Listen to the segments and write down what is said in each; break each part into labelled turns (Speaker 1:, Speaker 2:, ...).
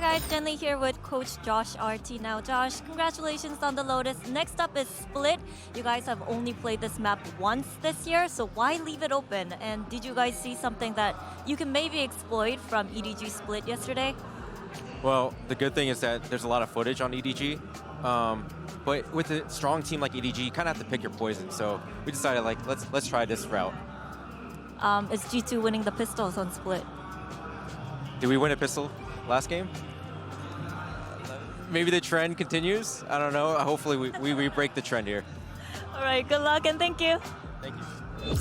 Speaker 1: guys, Jenny here with Coach Josh RT. Now Josh, congratulations on the Lotus. Next up is Split. You guys have only played this map once this year, so why leave it open? And did you guys see something that you can maybe exploit from EDG Split yesterday?
Speaker 2: Well, the good thing is that there's a lot of footage on EDG. But with a strong team like EDG, you kind of have to pick your poison. So we decided, like, let's try this route.
Speaker 1: Is G2 winning the pistols on Split?
Speaker 2: Did we win a pistol last game? Maybe the trend continues. I don't know. Hopefully we break the trend here.
Speaker 1: All right, good luck and thank you.
Speaker 2: Thank you.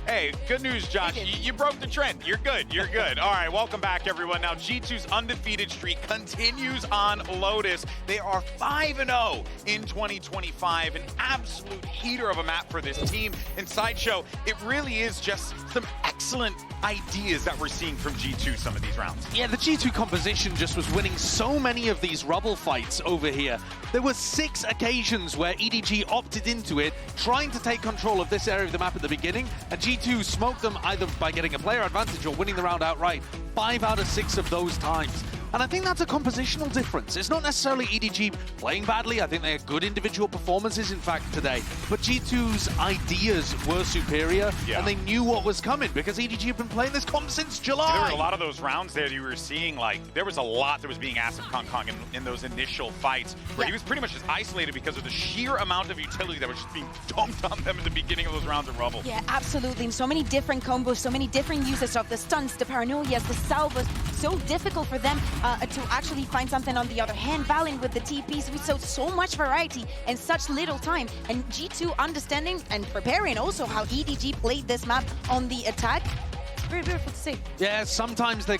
Speaker 3: Hey, good news, Josh. You broke the trend. You're good. You're good. All right, welcome back, everyone. Now, G2's undefeated streak continues on Lotus. They are 5-0 in 2025. An absolute heater of a map for this team. In Sideshow, it really is just some excellent ideas that we're seeing from G2 some of these rounds.
Speaker 4: Yeah, the G2 composition just was winning so many of these rubble fights over here. There were 6 occasions where EDG opted into it, trying to take control of this area of the map at the beginning, and G2 smoked them either by getting a player advantage or winning the round outright. 5 out of 6 of those times. And I think that's a compositional difference. It's not necessarily EDG playing badly. I think they had good individual performances, in fact, today. But G2's ideas were superior, and they knew what was coming because EDG have been playing this comp since July.
Speaker 3: There were a lot of those rounds there you were seeing, like, there was a lot that was being asked of Kong in those initial fights, where he was pretty much just isolated because of the sheer amount of utility that was just being dumped on them at the beginning of those rounds of Rubble.
Speaker 5: Yeah, absolutely. So many different combos, so many different uses of the stuns, the paranoias, the salvos. So difficult for them to actually find something. On the other hand, Valiant with the TPs, we saw so much variety in such little time. And G2 understanding and preparing also how EDG played this map on the attack. It's very beautiful to see.
Speaker 4: Yeah, sometimes they're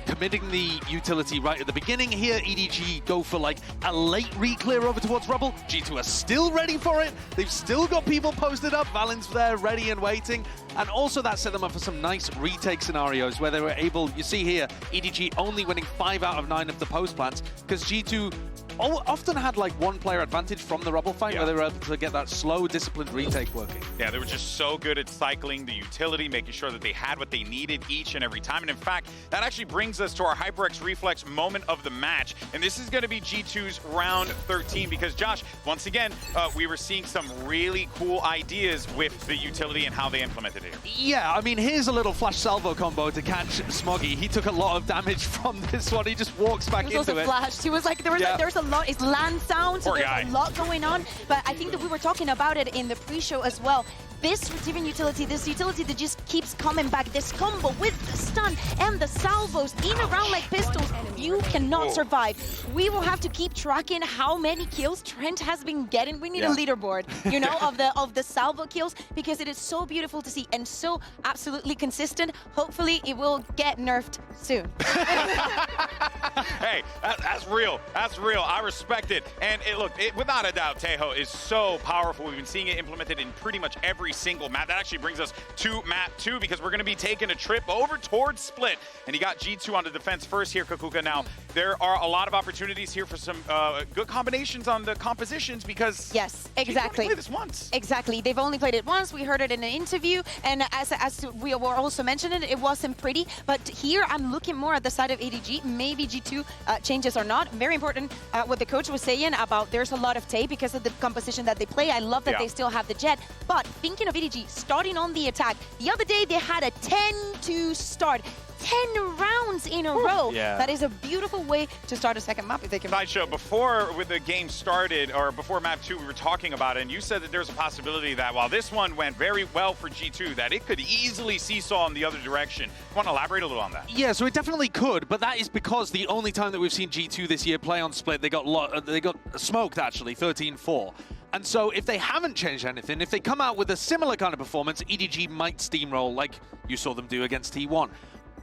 Speaker 4: committing the utility right at the beginning. Here, EDG go for like a late re-clear over towards Rubble. G2 are still ready for it. They've still got people posted up. Valiant's there, ready and waiting. And also that set them up for some nice retake scenarios where they were able, you see here, EDG only winning 5 out of 9 of the post plants because G2 often had like one player advantage from the Rubble fight where they were able to get that slow, disciplined retake working.
Speaker 3: Yeah, they were just so good at cycling the utility, making sure that they had what they needed each and every time. And in fact, that actually brings us to our HyperX Reflex moment of the match. And this is going to be G2's round 13 because, Josh, once again, we were seeing some really cool ideas with the utility and how they implemented it.
Speaker 4: Yeah, I mean, here's a little flash salvo combo to catch Smoggy. He took a lot of damage from this one. He just walks back into it.
Speaker 5: He was also flashed. He was like, there was a lot. It's land sound, so there's a lot going on. But I think that we were talking about it in the pre-show as well. This receiving utility, this utility that just keeps coming back, this combo with the stun and the salvos in a round like pistols, you cannot survive. We will have to keep tracking how many kills Trent has been getting. We need a leaderboard, you know, of the salvo kills, because it is so beautiful to see and so absolutely consistent. Hopefully it will get nerfed soon.
Speaker 3: Hey, that's real. That's real. I respect it. And look, without a doubt, Tejo is so powerful. We've been seeing it implemented in pretty much every single map. That actually brings us to map 2 because we're going to be taking a trip over towards Split. And you got G2 on the defense first here, Kakuka. Now, there are a lot of opportunities here for some good combinations on the compositions because
Speaker 5: yes, exactly.
Speaker 3: G2 only played this once.
Speaker 5: Exactly. They've only played it once. We heard it in an interview. And as we were also mentioning, it wasn't pretty. But here, I'm looking more at the side of EDG. Maybe G2 changes or not. Very important what the coach was saying about there's a lot of tape because of the composition that they play. I love that they still have the jet. But thinking of EDG starting on the attack, the other day they had a 10-2 start. 10 rounds in a row.
Speaker 2: Yeah.
Speaker 5: That is a beautiful way to start a second map if they can.
Speaker 3: Sideshow, before the game started, or before map 2, we were talking about it, and you said that there's a possibility that while this one went very well for G2, that it could easily seesaw in the other direction. You want to elaborate a little on that?
Speaker 4: Yeah, so it definitely could, but that is because the only time that we've seen G2 this year play on Split, they got smoked actually, 13-4. And so if they haven't changed anything, if they come out with a similar kind of performance, EDG might steamroll like you saw them do against T1.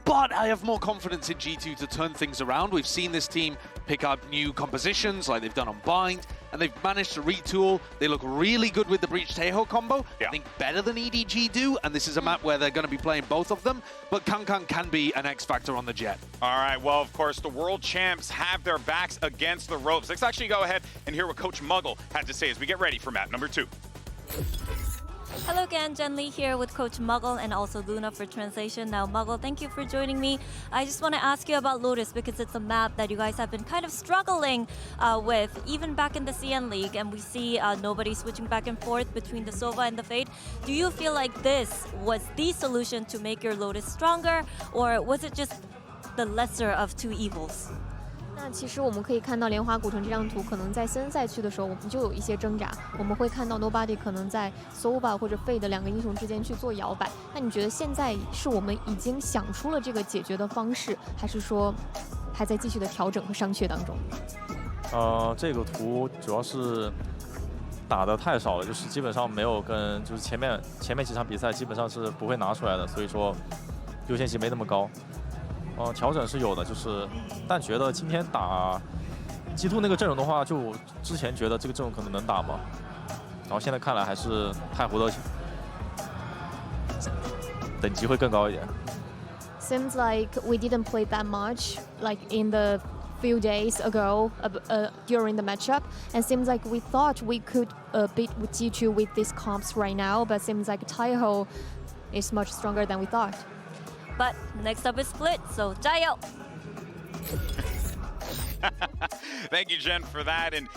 Speaker 4: But I have more confidence in G2 to turn things around. We've seen this team pick up new compositions like they've done on Bind, and they've managed to retool. They look really good with the Breach Tejo combo. I think better than EDG do, and this is a map where they're going to be playing both of them. But Kankan can be an X factor on the jet.
Speaker 3: All right, well, of course, the world champs have their backs against the ropes. Let's actually go ahead and hear what Coach Muggle had to say as we get ready for map number 2.
Speaker 1: Hello again, Jen Lee here with Coach Muggle and also Luna for translation. Now, Muggle, thank you for joining me. I just want to ask you about Lotus because it's a map that you guys have been kind of struggling with, even back in the CN League, and we see nobody switching back and forth between the Sova and the Fade. Do you feel like this was the solution to make your Lotus stronger, or was it just the lesser of two evils?
Speaker 6: 那其实我们可以看到莲花古城这张图，可能在森赛区的时候，我们就有一些挣扎。我们会看到 Nobody 可能在 Sova 或者 Fade 两个英雄之间去做摇摆。那你觉得现在是我们已经想出了这个解决的方式，还是说还在继续的调整和商榷当中？
Speaker 7: 这个图主要是打得太少了，就是基本上没有跟就是前面几场比赛基本上是不会拿出来的，所以说优先级没那么高。调整是有的，就是但觉得今天打G2那个阵容的话，就之前觉得这个阵容可能能打嘛，然后现在看来还是太湖的等级会更高一点。
Speaker 6: Seems like we didn't play that much, like in the few days ago during the matchup, and seems like we thought we could beat G2 with these comps right now, but seems like Taiho is much stronger than we thought.
Speaker 1: But next up is Split, so 加油!
Speaker 3: Thank you, Jen, for that. And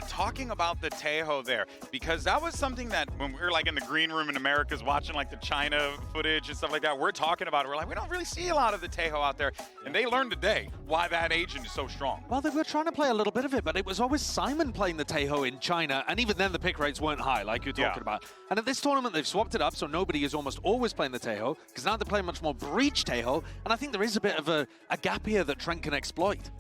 Speaker 3: talking about the Taeho there, because that was something that when we were like in the green room in Americas watching like the China footage and stuff like that, we're talking about it. We're like, we don't really see a lot of the Taeho out there. And they learned today why that agent is so strong.
Speaker 4: Well, they were trying to play a little bit of it, but it was always Simon playing the Taeho in China. And even then, the pick rates weren't high, like you're talking about. And at this tournament, they've swapped it up, so nobody is almost always playing the Taeho, because now they're playing much more breach Taeho. And I think there is a bit of a gap here that Trent can exploit.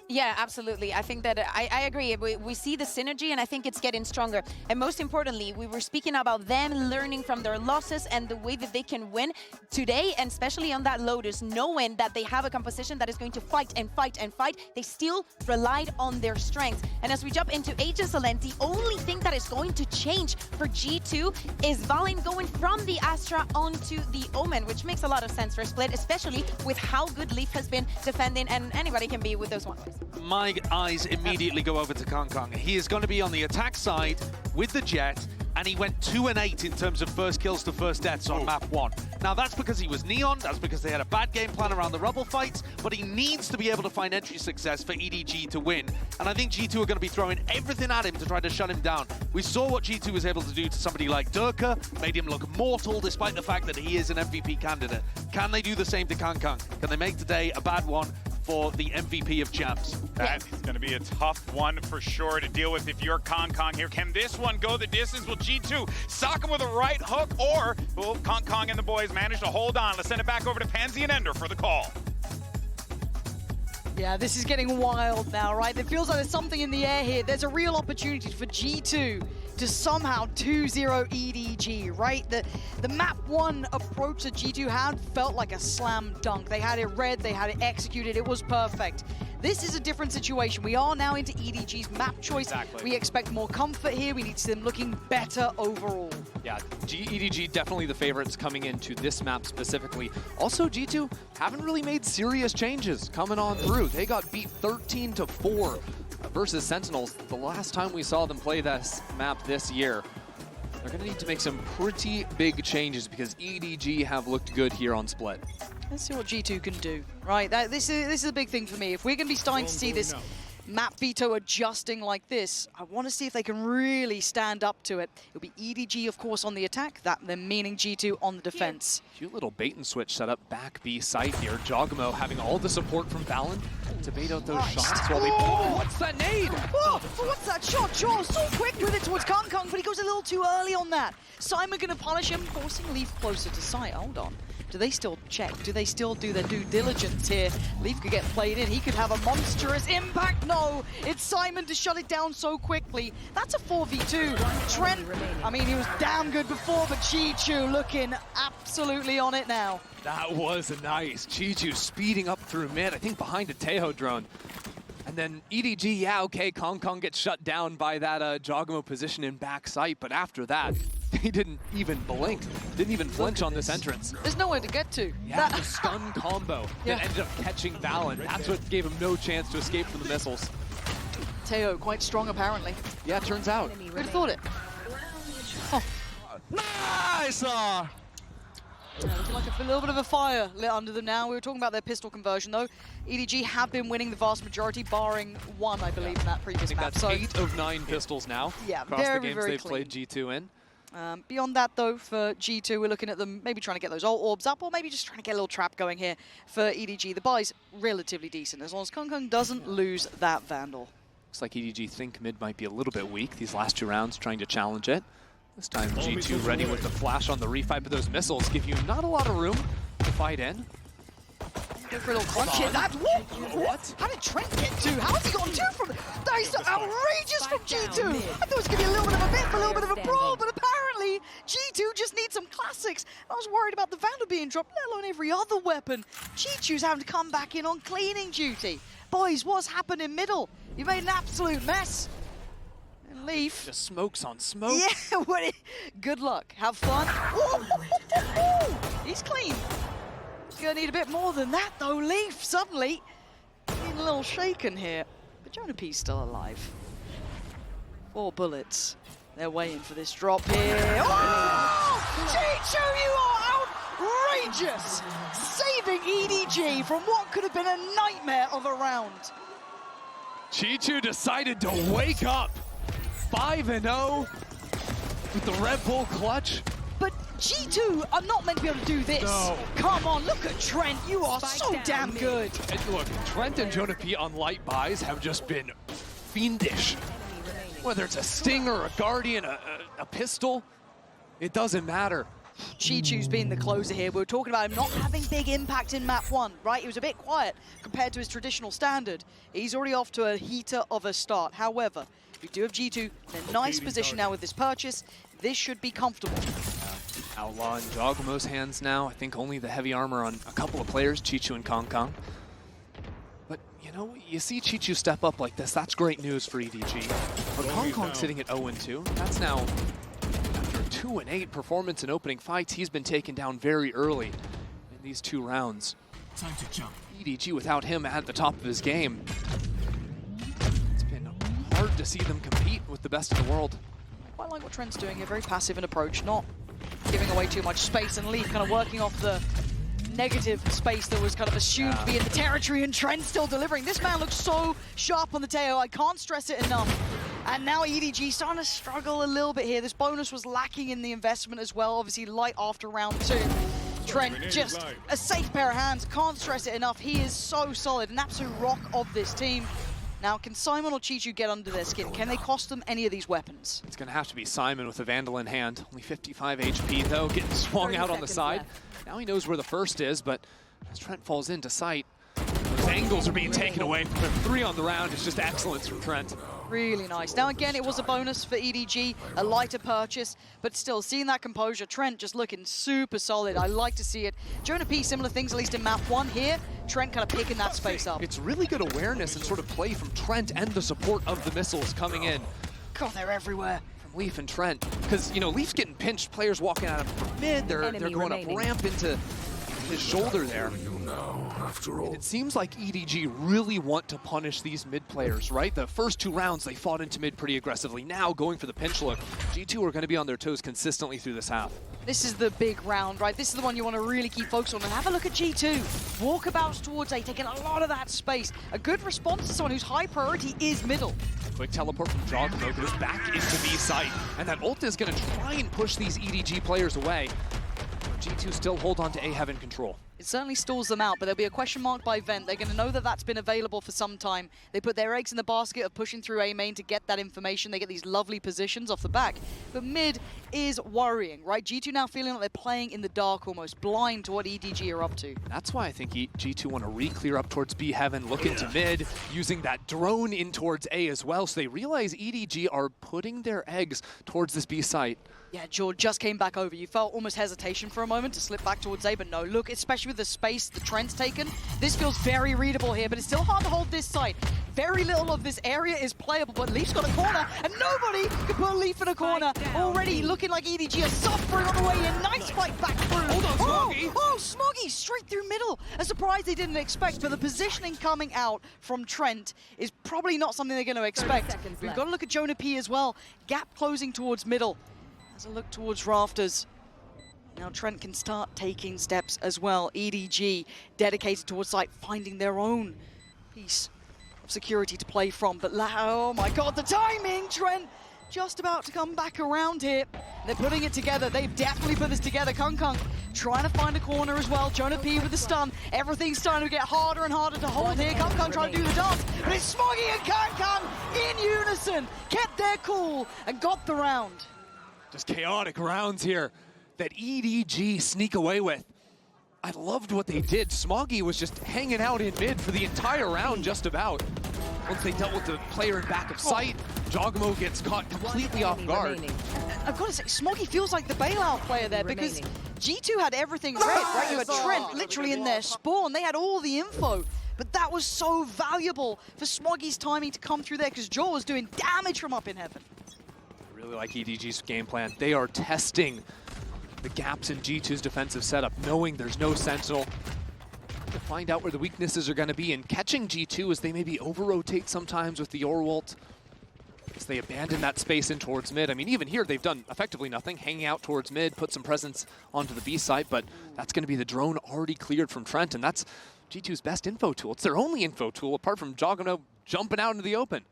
Speaker 5: Yeah, absolutely. I think that I agree. We see the synergy, and I think it's getting stronger. And most importantly, we were speaking about them learning from their losses and the way that they can win today, and especially on that Lotus, knowing that they have a composition that is going to fight and fight and fight. They still relied on their strengths. And as we jump into Agent Salent, the only thing that is going to change for G2 is Valen going from the Astra onto the Omen, which makes a lot of sense for Split, especially with how good Leaf has been defending, and anybody can be with those ones.
Speaker 4: My eyes immediately go over to Kong Kong. He is going to be on the attack side with the Jet, and he went 2 and 8 in terms of first kills to first deaths on map 1. Now that's because he was Neon, that's because they had a bad game plan around the rubble fights, but he needs to be able to find entry success for EDG to win. And I think G2 are going to be throwing everything at him to try to shut him down. We saw what G2 was able to do to somebody like Durka, made him look mortal despite the fact that he is an MVP candidate. Can they do the same to Kong Kong? Can they make today a bad one for the MVP of champs?
Speaker 3: That is going to be a tough one for sure to deal with if you're Kong Kong here. Can this one go the distance? Will G2 sock him with a right hook, or will Kong Kong and the boys manage to hold on? Let's send it back over to Pansy and Ender for the call.
Speaker 8: Yeah, this is getting wild now, right? It feels like there's something in the air here. There's a real opportunity for G2 to somehow 2-0 EDG, right? The map 1 approach that G2 had felt like a slam dunk. They had it read, they had it executed, it was perfect. This is a different situation. We are now into EDG's map choice.
Speaker 9: Exactly.
Speaker 8: We expect more comfort here. We need to see them looking better overall.
Speaker 9: Yeah, EDG definitely the favorites coming into this map specifically. Also, G2 haven't really made serious changes coming on through. They got beat 13-4 versus Sentinels the last time we saw them play this map this year. They're going to need to make some pretty big changes because EDG have looked good here on Split.
Speaker 8: Let's see what G2 can do, right? This is a big thing for me. If we're going to be starting to see this map veto adjusting like this, I want to see if they can really stand up to it. It'll be EDG, of course, on the attack, that then meaning G2 on the defense.
Speaker 9: Cute little bait and switch set up back B site here. Jogamo having all the support from Valen to bait out those shots while they... Oh, what's that nade?
Speaker 8: Oh, what's that shot? Jaw so quick with it towards Kong Kong, but he goes a little too early on that. Simon going to punish him, forcing Leaf closer to site. Hold on. Do they still check? Do they still do their due diligence here? Leaf could get played in. He could have a monstrous impact. No, it's Simon to shut it down so quickly. That's a 4v2. Trent, I mean, he was damn good before, but Chi-Chu looking absolutely on it now.
Speaker 9: That was nice. Chi-Chu speeding up through mid, I think behind a Taeho drone. And then EDG, yeah, okay, Kong Kong gets shut down by that Jogamo position in back sight, but after that, they didn't even blink, didn't even flinch on this entrance.
Speaker 8: There's nowhere to get to.
Speaker 9: Yeah, the stun combo that ended up catching Valen. That's what gave him no chance to escape from the missiles.
Speaker 8: Taeho quite strong apparently.
Speaker 9: Yeah, turns out.
Speaker 8: Who'd have thought it?
Speaker 9: Ah,
Speaker 4: I saw.
Speaker 8: Yeah, looking like a little bit of a fire lit under them now. We were talking about their pistol conversion, though. EDG have been winning the vast majority, barring one, I believe, in that previous
Speaker 9: I think
Speaker 8: map.
Speaker 9: that's
Speaker 8: so
Speaker 9: 8 of 9 pistols now.
Speaker 8: Yeah,
Speaker 9: across
Speaker 8: very,
Speaker 9: the games
Speaker 8: very
Speaker 9: they've
Speaker 8: clean.
Speaker 9: played G2 in.
Speaker 8: Beyond that, though, for G2, we're looking at them maybe trying to get those ult orbs up, or maybe just trying to get a little trap going here for EDG. The buy's relatively decent, as long as Kong Kong doesn't lose that Vandal.
Speaker 9: Looks like EDG think mid might be a little bit weak these last 2 rounds, trying to challenge it. This time G2 ready with the flash on the refight, but those missiles give you not a lot of room to fight in.
Speaker 8: Go for a little crunch here. That, what? How did Trent get 2? How has he gotten 2 from it? That is outrageous from G2. I thought it was going to be a little bit of a bit, a little bit of a brawl, but apparently G2 just needs some classics. I was worried about the Vandal being dropped, let alone every other weapon. G2's having to come back in on cleaning duty. Boys, what's happening middle? You made an absolute mess. And Leaf.
Speaker 9: Just smokes on smoke.
Speaker 8: Yeah, good luck. Have fun. He's clean. He's going to need a bit more than that, though. Leaf, suddenly, being a little shaken here. But Jonah P's still alive. 4 bullets. They're waiting for this drop here. Oh! G2, you are outrageous! Saving EDG from what could have been a nightmare of a round.
Speaker 9: G2 decided to wake up 5-0 with the Red Bull clutch.
Speaker 8: But G2 are not meant to be able to do this.
Speaker 9: No.
Speaker 8: Come on, look at Trent. You are so damn good.
Speaker 9: And look, Trent and Jonah P on light buys have just been fiendish. Whether it's a Sting or a Guardian, a pistol, it doesn't matter.
Speaker 8: Chi-Chu's been the closer here. We were talking about him not having big impact in map 1, right? He was a bit quiet compared to his traditional standard. He's already off to a heater of a start. However, we do have G2 in a nice position now with this purchase. This should be comfortable.
Speaker 9: Outlaw in Jogmo's hands now. I think only the heavy armor on a couple of players, Chi-Chu and Kong Kong. But, you know, you see Chi-Chu step up like this, that's great news for EDG. But Kong Kong sitting at 0-2, that's now, after a 2-8 performance in opening fights, he's been taken down very early in these 2 rounds.
Speaker 10: Time to jump.
Speaker 9: EDG without him at the top of his game. It's been hard to see them compete with the best in the world.
Speaker 8: I like what Trent's doing here, very passive in approach, not giving away too much space, and Leaf kind of working off the negative space that was kind of assumed to be in the territory, and Trent still delivering. This man looks so sharp on the tail, I can't stress it enough. And now EDG starting to struggle a little bit here. This bonus was lacking in the investment as well, obviously light after round 2. Trent, just a safe pair of hands, can't stress it enough. He is so solid, an absolute rock of this team. Now, can Simon or Chi-Chu get under their skin? Can they cost them any of these weapons?
Speaker 9: It's going to have to be Simon with the Vandal in hand. Only 55 HP, though, getting swung out on the side. Now he knows where the first is, but as Trent falls into sight, those angles are being taken away from him. 3 on the round is just excellence from Trent.
Speaker 8: Really nice. Now, again, it was a bonus for EDG, a lighter purchase, but still, seeing that composure, Trent just looking super solid. I like to see it. Jonah P, similar things, at least in map 1 here. Trent kind of picking that space up.
Speaker 9: It's really good awareness and sort of play from Trent and the support of the missiles coming in.
Speaker 8: God, they're everywhere.
Speaker 9: From Leaf and Trent. Because, you know, Leaf's getting pinched, players walking at him from mid, they're going up ramp into his shoulder there. And it seems like EDG really want to punish these mid players, right? The first 2 rounds, they fought into mid pretty aggressively. Now, going for the pinch look, G2 are going to be on their toes consistently through this half.
Speaker 8: This is the big round, right? This is the one you want to really keep focused on. And have a look at G2. Walkabouts towards A, taking a lot of that space. A good response to someone whose high priority is middle.
Speaker 9: Quick teleport from Jogmo goes back into B site. And that ult is going to try and push these EDG players away. G2 still hold on to A, have in control.
Speaker 8: It certainly stalls them out, but there'll be a question mark by Vent. They're going to know that that's been available for some time. They put their eggs in the basket of pushing through A main to get that information. They get these lovely positions off the back. But mid is worrying, right? G2 now feeling like they're playing in the dark almost, blind to what EDG are up to.
Speaker 9: That's why I think G2 want to re-clear up towards B heaven, look into mid, using that drone in towards A as well. So they realize EDG are putting their eggs towards this B site.
Speaker 8: Yeah, George just came back over. You felt almost hesitation for a moment to slip back towards A, but no, look, especially with the space the Trent's taken, this feels very readable here, but it's still hard to hold this site. Very little of this area is playable, but Leaf's got a corner, and nobody can put Leaf in a corner. Already looking like EDG are suffering on the way in. Nice fight back through.
Speaker 9: Hold on, Smoggy.
Speaker 8: Oh, Smoggy, straight through middle. A surprise they didn't expect, but the positioning coming out from Trent is probably not something they're going to expect. We've got to look at Jonah P as well. Gap closing towards middle. As a look towards rafters. Now Trent can start taking steps as well. EDG dedicated towards site, finding their own piece of security to play from. But oh my god, the timing! Trent just about to come back around here. They're putting it together. They've definitely put this together. Kung trying to find a corner as well. Jonah P with the stun. Everything's starting to get harder and harder to hold here. Kung trying to do the dance. But it's Smoggy and Kung in unison. Kept their cool and got the round.
Speaker 4: Just chaotic rounds here that EDG sneak away with. I loved what they did. Smoggy was just hanging out in mid for the entire round, just about. Once they dealt with the player in back of sight, Jogamo gets caught completely off guard.
Speaker 8: I've got to say, Smoggy feels like the bailout player there because G2 had everything red, right? You had Trent literally in their spawn. They had all the info. But that was so valuable for Smoggy's timing to come through there because Joel was doing damage from up in heaven.
Speaker 4: I really like EDG's game plan. They are testing the gaps in G2's defensive setup, knowing there's no Sentinel, to find out where the weaknesses are going to be, and catching G2 as they maybe over-rotate sometimes with the Orwalt, as they abandon that space in towards mid. I mean, even here, they've done effectively nothing, hanging out towards mid, put some presence onto the B site, but that's going to be the drone already cleared from Trent, and that's G2's best info tool. It's their only info tool, apart from Jogano jumping out into the open.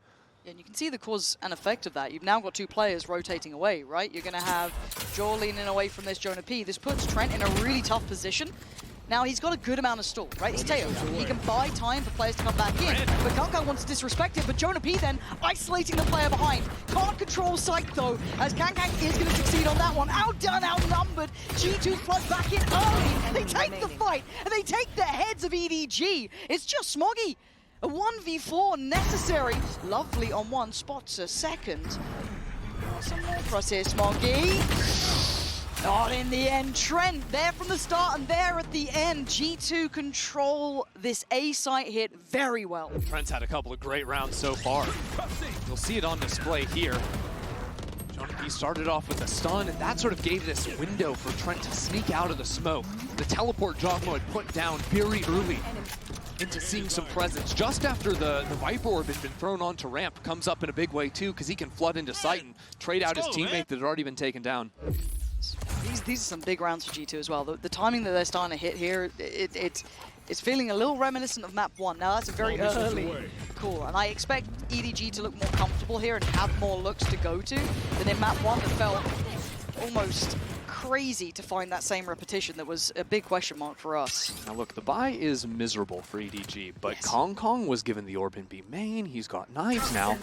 Speaker 8: Yeah, and you can see the cause and effect of that. You've now got two players rotating away, right? You're going to have Joel leaning away from this Jonah P. This puts Trent in a really tough position. Now, he's got a good amount of stall, right? It's Teo. He can buy time for players to come back in. But Kung wants to disrespect him, but Jonah P then isolating the player behind. Can't control sight, though, as Kang is going to succeed on that one. Outdone, outnumbered. G2 flood back in early. They take the fight, and they take the heads of EDG. It's just Smoggy. A 1v4 necessary. Lovely on one, spots a second. Some more for us here, Smoggy. Not in the end. Trent there from the start and there at the end. G2 control this A site hit very well.
Speaker 4: Trent's had a couple of great rounds so far. You'll see it on display here. Jonah P started off with a stun, and that sort of gave this window for Trent to sneak out of the smoke. The teleport Jogamo had put down very early into seeing some presence. Just after the Viper Orb had been thrown onto ramp, comes up in a big way too, because he can flood into sight and trade out his teammate that had already been taken down.
Speaker 8: These are some big rounds for G2 as well. The timing that they're starting to hit here, it's feeling a little reminiscent of map 1. Now that's a very early call, and I expect EDG to look more comfortable here and have more looks to go to than in map 1 that felt almost crazy to find that same repetition. That was a big question mark for us.
Speaker 4: Now look, the buy is miserable for EDG, but yes. Kong was given the Orb in B main. He's got knives now.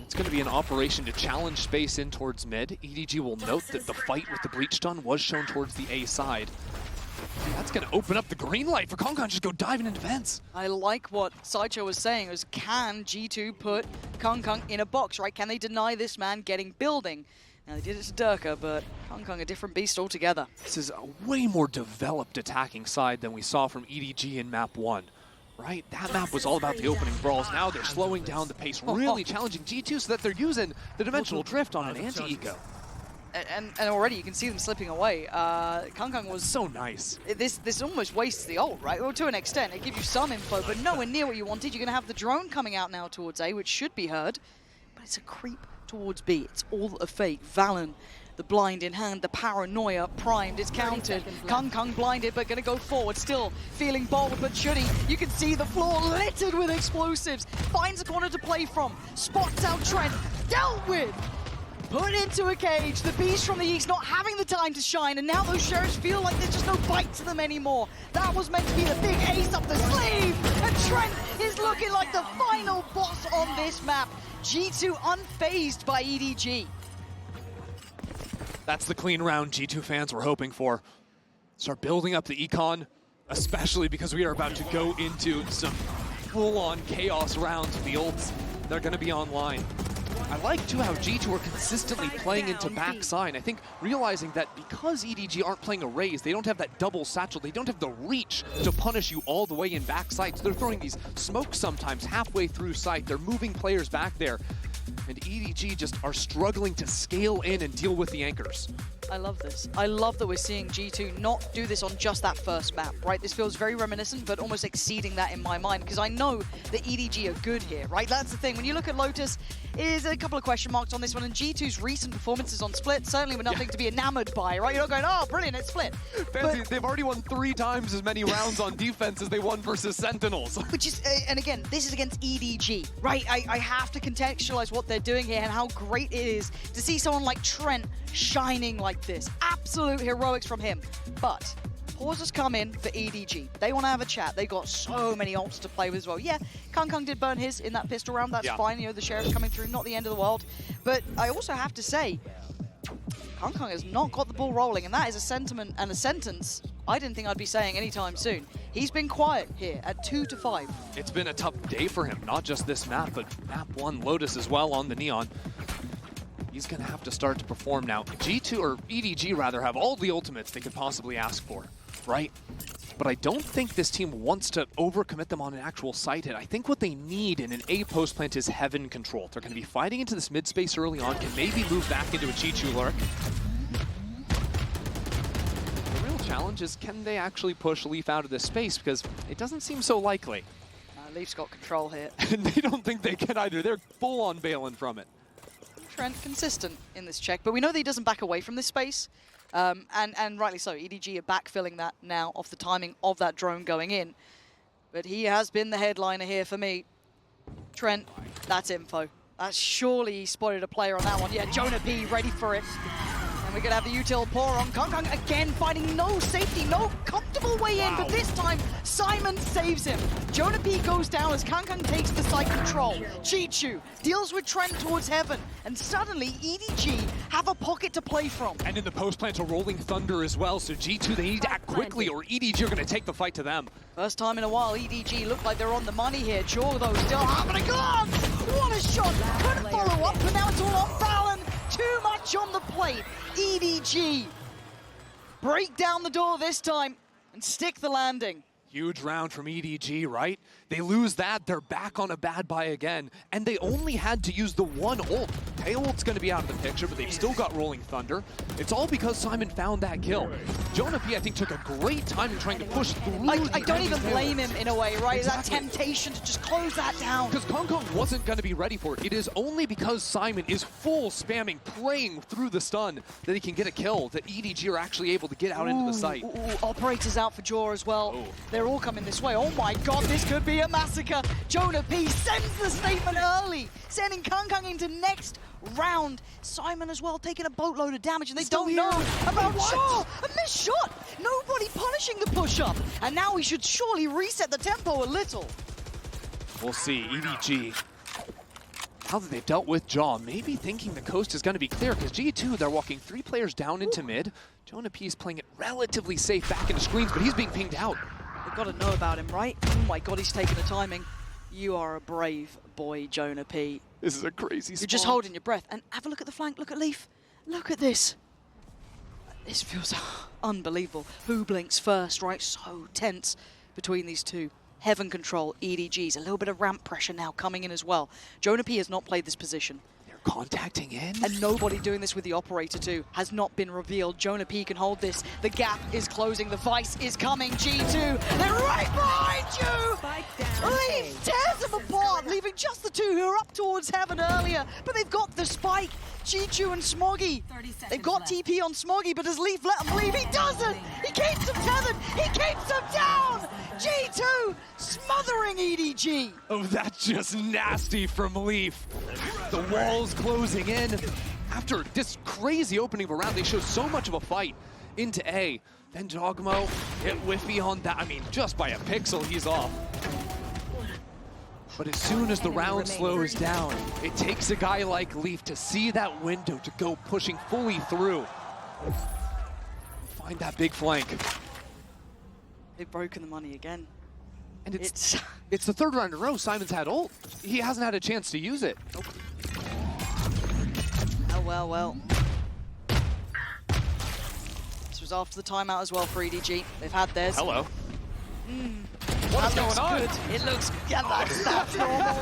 Speaker 4: It's going to be an operation to challenge space in towards mid. EDG will note that the fight with the breach stun was shown towards the A side. That's going to open up the green light for Kong just go diving into vents.
Speaker 8: I like what Sideshow was saying, was can G2 put Kung in a box, right? Can they deny this man getting building? Now they did it to Durka, but Kung a different beast altogether.
Speaker 4: This is a way more developed attacking side than we saw from EDG in map 1. Right? That map was all about the opening brawls. Now they're slowing down the pace, really challenging G2 so that they're using the dimensional drift on an anti-eco.
Speaker 8: And already you can see them slipping away. Kung was
Speaker 4: so nice.
Speaker 8: This almost wastes the ult, right? Well, to an extent, it gives you some info, but nowhere near what you wanted. You're going to have the drone coming out now towards A, which should be heard, but it's a creep towards B. It's all a fake. Valen, the blind in hand, the paranoia primed, it's countered. Kung blinded, but gonna go forward, still feeling bold, but should he? You can see the floor littered with explosives. Finds a corner to play from, spots out Trent, dealt with. Put into a cage, the beast from the east not having the time to shine, and now those sheriffs feel like there's just no bite to them anymore. That was meant to be the big ace up the sleeve, and Trent is looking like the final boss on this map. G2 unfazed by EDG.
Speaker 4: That's the clean round G2 fans were hoping for. Start building up the econ, especially because we are about to go into some full-on chaos rounds with the ults. They're going to be online. I like, too, how G2 are consistently playing into backside. I think realizing that because EDG aren't playing arrays, they don't have that double satchel, they don't have the reach to punish you all the way in backside. So they're throwing these smokes sometimes halfway through sight. They're moving players back there.
Speaker 9: and EDG just are struggling to scale in and deal with the anchors.
Speaker 8: I love this. I love that we're seeing G2 not do this on just that first map, right? This feels very reminiscent, but almost exceeding that in my mind, because I know that EDG are good here, right? That's the thing. When you look at Lotus, is a couple of question marks on this one, and G2's recent performances on Split certainly were nothing to be enamored by, right? You're not going, oh, brilliant, it's Split.
Speaker 9: Fancy, they've already won 3 times as many rounds on defense as they won versus Sentinels.
Speaker 8: Which is, and again, this is against EDG, right? I have to contextualize what they're doing here and how great it is to see someone like Trent shining like this. Absolute heroics from him. But pause has come in for EDG. They want to have a chat. They got so many ults to play with as well. Yeah, Kung did burn his in that pistol round. That's fine. You know, the sheriff's coming through, not the end of the world. But I also have to say, Kung has not got the ball rolling, and that is a sentiment and a sentence I didn't think I'd be saying anytime soon. He's been quiet here at 2-5.
Speaker 9: It's been a tough day for him, not just this map, but map 1 Lotus as well on the Neon. He's going to have to start to perform now. G2, or EDG rather, have all the ultimates they could possibly ask for, right? But I don't think this team wants to overcommit them on an actual site hit. I think what they need in an A post plant is heaven control. They're going to be fighting into this mid space early on, can maybe move back into a Chi-Chu lurk. The real challenge is, can they actually push Leaf out of this space? Because it doesn't seem so likely.
Speaker 8: Leaf's got control here.
Speaker 9: And they don't think they can either. They're full on bailing from it.
Speaker 8: Trent consistent in this check, but we know that he doesn't back away from this space, and rightly so. EDG are backfilling that now off the timing of that drone going in, but he has been the headliner here for me. Trent, that's info. Surely he spotted a player on that one. Yeah, Jonah P ready for it. And we're going to have the util pour on. Kung again finding no safety, no comfortable way in, but this time Simon saves him. Jonah P goes down as Kung takes the site control. Chi-Chu deals with Trent towards heaven, and suddenly EDG have a pocket to play from.
Speaker 9: And in the post plant, a rolling thunder as well, so G2, they need to act quickly or EDG are going to take the fight to them.
Speaker 8: First time in a while, EDG look like they're on the money here. Jaw, though, still having a glance. What a shot. Couldn't follow up, but now it's all on Fallon. Too much on the plate. EDG break down the door this time and stick the landing.
Speaker 9: Huge round from EDG, right? They lose that, they're back on a bad buy again, and they only had to use the one ult. Tail ult's gonna be out of the picture, but they've still got Rolling Thunder. It's all because Simon found that kill. Jonah P, I think, took a great time in trying to push through.
Speaker 8: I don't even blame him in a way, right? Exactly. That temptation to just close that down.
Speaker 9: Because Kong wasn't gonna be ready for it. It is only because Simon is full spamming, playing through the stun, that he can get a kill, that EDG are actually able to get out into the site.
Speaker 8: Operators out for Jaw as well. They're all coming this way. Oh my god, this could be a massacre. Jonah P sends the statement early, sending Kung into next round. Simon as well taking a boatload of damage, and they don't know about Jaw. A missed shot. Nobody punishing the push-up. And now we should surely reset the tempo a little.
Speaker 9: We'll see. EDG, now that they've dealt with Jaw, maybe thinking the coast is going to be clear, because G2, they're walking 3 players down into mid. Jonah P is playing it relatively safe back into screens, but he's being pinged out.
Speaker 8: They've got to know about him, right? Oh my god, he's taking the timing. You are a brave boy, Jonah P.
Speaker 9: This is a crazy spot.
Speaker 8: You're just holding your breath. And have a look at the flank. Look at Leaf. Look at this. This feels unbelievable. Who blinks first, right? So tense between these two. Heaven control, EDGs. A little bit of ramp pressure now coming in as well. Jonah P has not played this position.
Speaker 9: Contacting in.
Speaker 8: And nobody doing this with the operator too has not been revealed. Jonah P can hold this. The gap is closing. The vice is coming. G2, they're right behind you! Leaf tears them apart, leaving just the 2 who are up towards heaven earlier. But they've got the spike. Chi-Chu and Smoggy. They've got TP on Smoggy, but does Leaf let him leave? He doesn't! He keeps him tethered! He keeps him down! G2 smothering EDG.
Speaker 9: Oh, that's just nasty from Leaf. The walls closing in. After this crazy opening of a round, they show so much of a fight into A. Then Dogmo hit Whiffy on that. I mean, just by a pixel, he's off. But as soon as the round slows down, it takes a guy like Leaf to see that window to go pushing fully through. Find that big flank.
Speaker 8: They've broken the money again.
Speaker 9: And it's the 3rd round in a row Simon's had ult. He hasn't had a chance to use it.
Speaker 8: Nope. Well. This was after the timeout as well for EDG. They've had theirs.
Speaker 9: Hello.
Speaker 4: What's going on?
Speaker 8: Good. It looks, yeah, that's normal.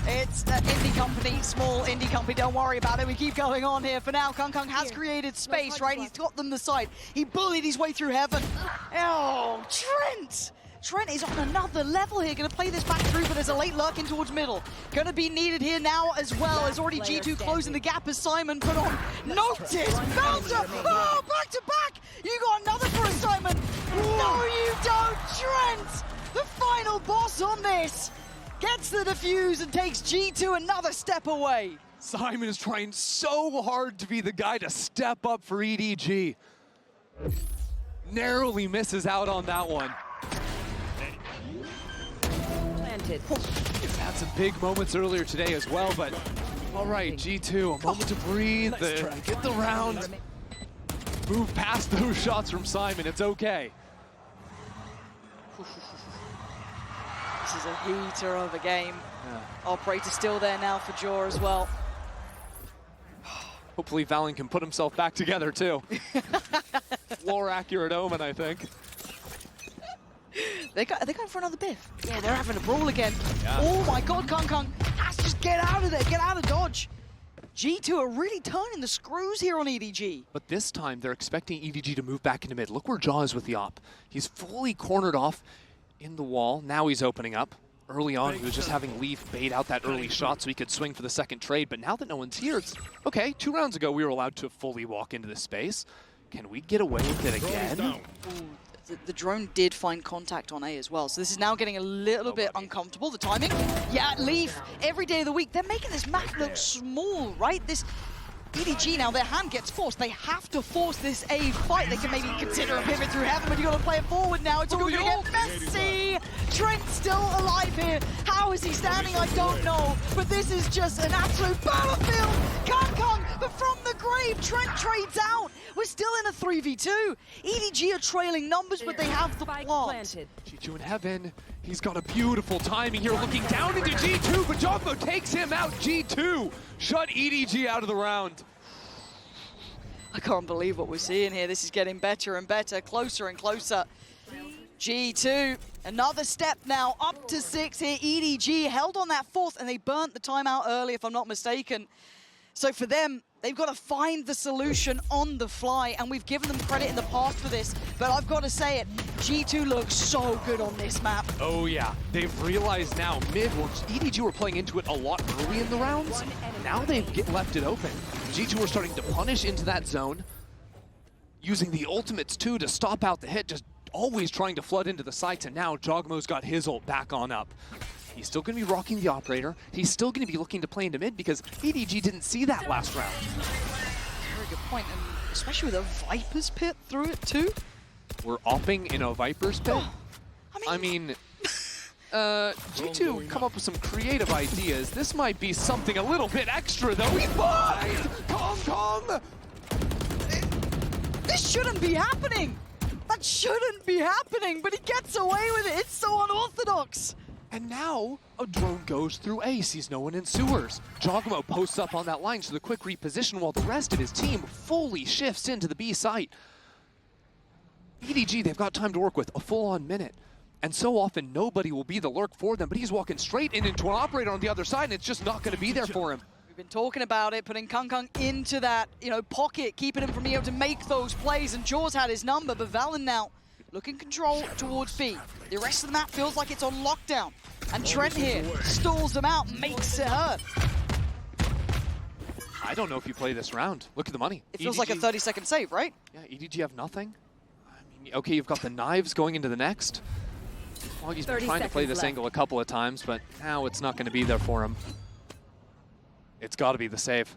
Speaker 8: It's an indie company, small indie company, don't worry about it. We keep going on here. For now, Kung has created space, right? He's got them the side. He bullied his way through heaven. Oh, Trent! Trent is on another level here, gonna play this back through, but there's a late lurk in towards middle. Gonna be needed here now as well, as already G2 closing the gap as Simon put on Notice, Belter, oh, back to back! You got another for a Simon! No, you don't, Trent! The final boss on this gets the defuse and takes G2 another step away.
Speaker 9: Simon is trying so hard to be the guy to step up for EDG. Narrowly misses out on that one. He's had some big moments earlier today as well, but all right, G2, a moment to breathe, get the round, move past those shots from Simon, it's okay.
Speaker 8: This is a heater of a game. Operator still there now for Jaw as well.
Speaker 9: Hopefully Valen can put himself back together too. More accurate omen, I think.
Speaker 8: They're going for another biff. Yeah, they're having a brawl again. Yeah. Oh my god, Kung has to just get out of there, get out of dodge. G2 are really turning the screws here on EDG.
Speaker 9: But this time, they're expecting EDG to move back into mid. Look where Jaw is with the op. He's fully cornered off in the wall. Now he's opening up. Early on, he was just having Leaf bait out that early shot so he could swing for the second trade. But now that no one's here, it's okay. 2 rounds ago, we were allowed to fully walk into this space. Can we get away with it again?
Speaker 8: The drone did find contact on A as well, so this is now getting a little bit uncomfortable. The timing, yeah, Leaf, every day of the week. They're making this map look small, right? This EDG now, their hand gets forced. They have to force this A fight. They can maybe consider a pivot through heaven, but you got to play it forward now. It's all going to get messy. Trent still alive here. How is he standing? I don't know, but this is just an absolute battlefield. Kung, but from the grave, Trent trades out. We're still in a 3v2. EDG are trailing numbers, but they have the plant.
Speaker 9: G2 in heaven. He's got a beautiful timing here, looking down into G2, but Jocko takes him out. G2 shut EDG out of the round.
Speaker 8: I can't believe what we're seeing here. This is getting better and better, closer and closer. G2, another step now, up to 6 here. EDG held on that 4th, and they burnt the timeout early, if I'm not mistaken. So for them, they've got to find the solution on the fly, and we've given them credit in the past for this, but I've got to say it, G2 looks so good on this map.
Speaker 9: Oh yeah, they've realized now, EDG were playing into it a lot early in the rounds. Now they've left it open. G2 are starting to punish into that zone, using the ultimates too to stop out the hit, just always trying to flood into the sites, and now Jogmo's got his ult back on up. He's still going to be rocking the operator. He's still going to be looking to play into mid because EDG didn't see that last round.
Speaker 8: Very good point, and especially with a Viper's Pit through it too.
Speaker 9: We're opping in a Viper's Pit? I mean, G2 come up with some creative ideas. This might be something a little bit extra though. We find Kong!
Speaker 8: This shouldn't be happening! That shouldn't be happening, but he gets away with it. It's so unorthodox.
Speaker 9: And now, a drone goes through A, sees no one in sewers. Jogmo posts up on that line so the quick reposition while the rest of his team fully shifts into the B site. EDG, they've got time to work with, a full-on minute. And so often, nobody will be the lurk for them, but he's walking straight into an operator on the other side, and it's just not going to be there for him.
Speaker 8: We've been talking about it, putting Kung into that, pocket, keeping him from being able to make those plays, and Jaws had his number, but Valen now looking control towards B. The rest of the map feels like it's on lockdown. And Trent here stalls them out, makes it hurt.
Speaker 9: I don't know if you play this round. Look at the money.
Speaker 8: It feels like a 30-second save, right?
Speaker 9: Yeah, EDG have nothing. I mean, okay, you've got the knives going into the next. Foggy's been trying to play this angle a couple of times, but now it's not going to be there for him. It's got to be the save.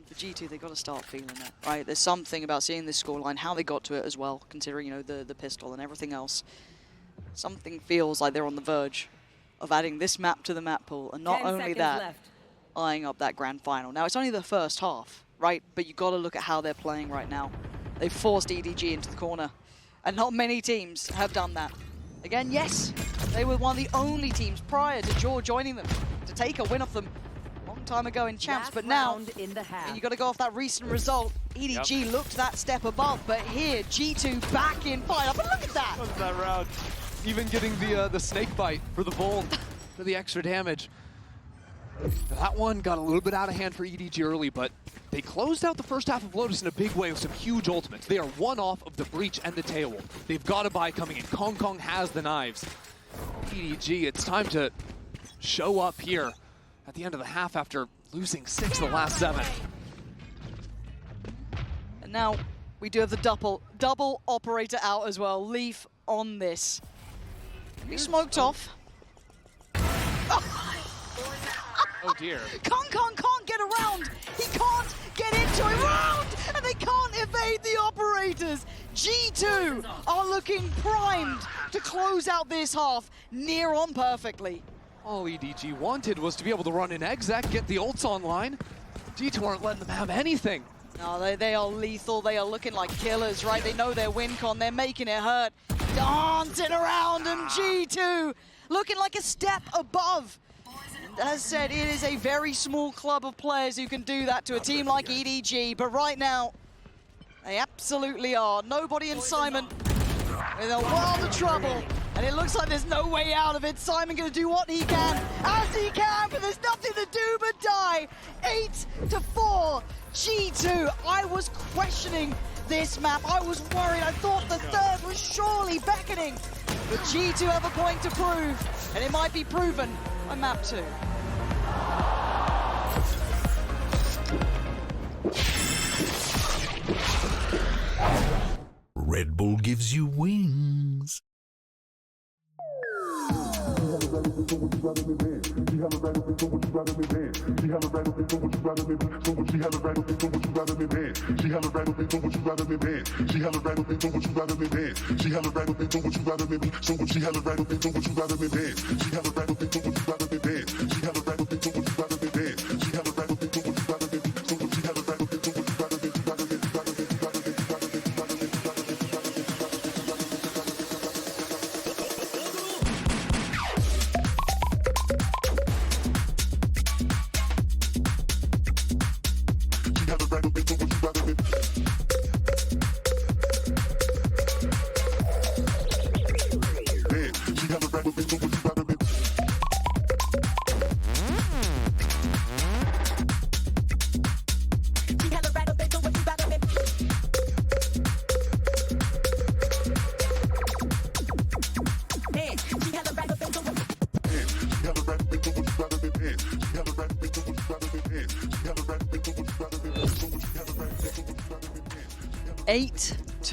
Speaker 8: For G2, they've got to start feeling that, right? There's something about seeing this scoreline, how they got to it as well, considering, the pistol and everything else. Something feels like they're on the verge of adding this map to the map pool, and not only that, eyeing up that grand final. Now, it's only the first half, right? But you got to look at how they're playing right now. They've forced EDG into the corner, and not many teams have done that. Again, yes, they were one of the only teams prior to Jaw joining them to take a win off them. time ago in Champs, but now you got to go off that recent result. EDG looked that step above, but here G2 back in fight up, and look at that!
Speaker 9: Look at that round. Even getting the snake bite for the Vol for the extra damage. That one got a little bit out of hand for EDG early, but they closed out the first half of Lotus in a big way with some huge ultimates. They are one off of the Breach and the Tailwolf. They've got a buy coming in. Kong has the knives. EDG, it's time to show up here at the end of the half after losing 6 of the last 7.
Speaker 8: And now we do have the double operator out as well. Leaf on this. He smoked off.
Speaker 9: Oh dear.
Speaker 8: Kong can't get around. He can't get into it round, and they can't evade the operators. G2 are looking primed to close out this half near on perfectly.
Speaker 9: All EDG wanted was to be able to run an exec, get the ults online. G2 aren't letting them have anything.
Speaker 8: No, they are lethal. They are looking like killers, right? They know their win con. They're making it hurt. Dancing around, and G2 looking like a step above. As said, it is a very small club of players who can do that to a team like EDG, but right now, they absolutely are. Nobody and Simon with a world of trouble, and it looks like there's no way out of it. Simon gonna do what he can, as he can, but there's nothing to do but die. 8-4, G2. I was questioning this map. I was worried. I thought the third was surely beckoning, but G2 have a point to prove, and it might be proven on map 2.
Speaker 10: Red Bull gives you wings.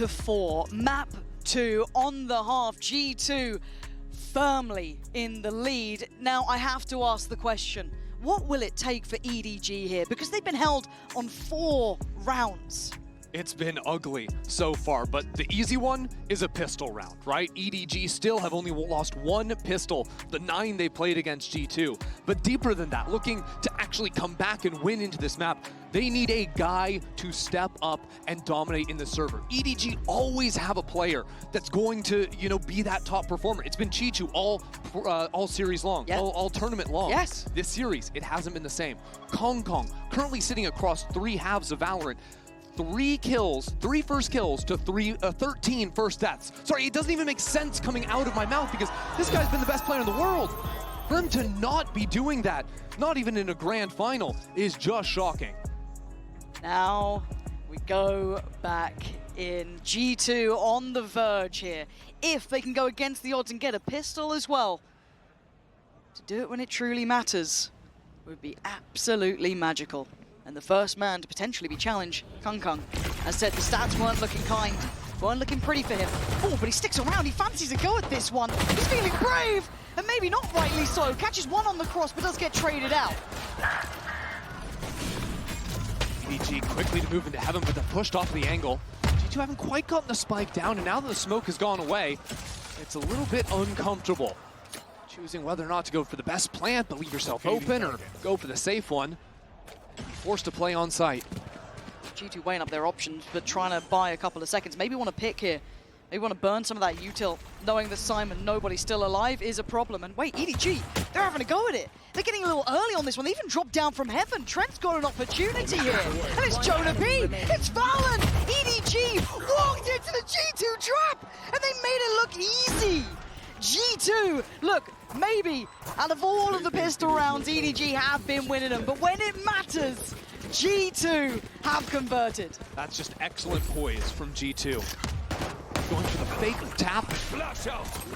Speaker 10: to 4. Map 2 on the half. G2 firmly in the lead. Now I have to ask the question, what will it take for EDG here? Because they've been held on 4 rounds.
Speaker 9: It's been ugly so far, but the easy one is a pistol round, right? EDG still have only lost 1 pistol, the 9 they played against G2. But deeper than that, looking to actually come back and win into this map, they need a guy to step up and dominate in the server. EDG always have a player that's going to, be that top performer. It's been Chichu all series long,
Speaker 8: yep.
Speaker 9: all tournament long.
Speaker 8: Yes.
Speaker 9: This series, it hasn't been the same. Kong, currently sitting across 3 halves of Valorant. 3 first kills to 13 first deaths. Sorry, it doesn't even make sense coming out of my mouth because this guy's been the best player in the world. For him to not be doing that, not even in a grand final, is just shocking.
Speaker 8: Now we go back in. G2 on the verge here. If they can go against the odds and get a pistol as well, to do it when it truly matters would be absolutely magical. And the first man to potentially be challenged, Kung. As said, the stats weren't looking kind, weren't looking pretty for him. Oh, but he sticks around, he fancies a go at this one. He's feeling brave, and maybe not rightly so. Catches one on the cross, but does get traded out.
Speaker 9: EDG quickly to move into heaven, but they're pushed off the angle. G2 haven't quite gotten the spike down, and now that the smoke has gone away, it's a little bit uncomfortable. Choosing whether or not to go for the best plant, but leave yourself open, or go for the safe one. Forced to play on site.
Speaker 8: G2 weighing up their options, but trying to buy a couple of seconds. Maybe want to pick here
Speaker 10: They want to burn some of that util, knowing that Simon, nobody's still alive, is a problem. And wait, EDG, they're having a go at it. They're getting a little early on this one. They even dropped down from heaven. Trent's got an opportunity here. And it's Jonah B. It's Valorant. EDG walked into the G2 trap, and they made it look easy. G2, look, maybe out of all of the pistol rounds, EDG have been winning them, but when it matters, G2 have converted.
Speaker 9: That's just excellent poise from G2. Going for the fake tap,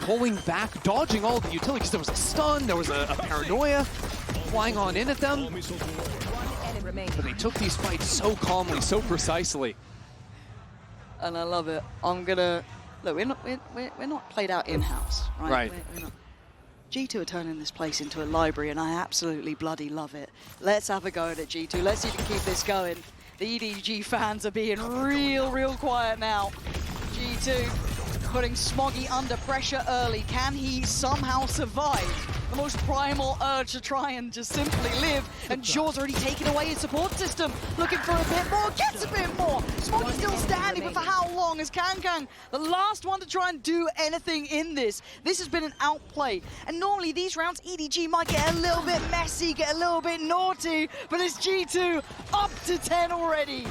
Speaker 9: pulling back, dodging all the utilities. There was a stun, there was a paranoia, flying on in at them. But they took these fights so calmly, so precisely.
Speaker 10: And I love it. I'm gonna look. We're not played out in-house, right?
Speaker 9: Right.
Speaker 10: We're not. G2 are turning this place into a library, and I absolutely bloody love it. Let's have a go at it, G2. Let's see if we can keep this going. The EDG fans are being real quiet now. G2 putting Smoggy under pressure early. Can he somehow survive the most primal urge to try and just simply live? And Jaw's already taken away his support system. Looking for a bit more, gets a bit more. Smoggy's still standing, but for how long is Kangkang the last one to try and do anything in this? This has been an outplay. And normally these rounds, EDG might get a little bit messy, get a little bit naughty, but it's G2 up to 10 already.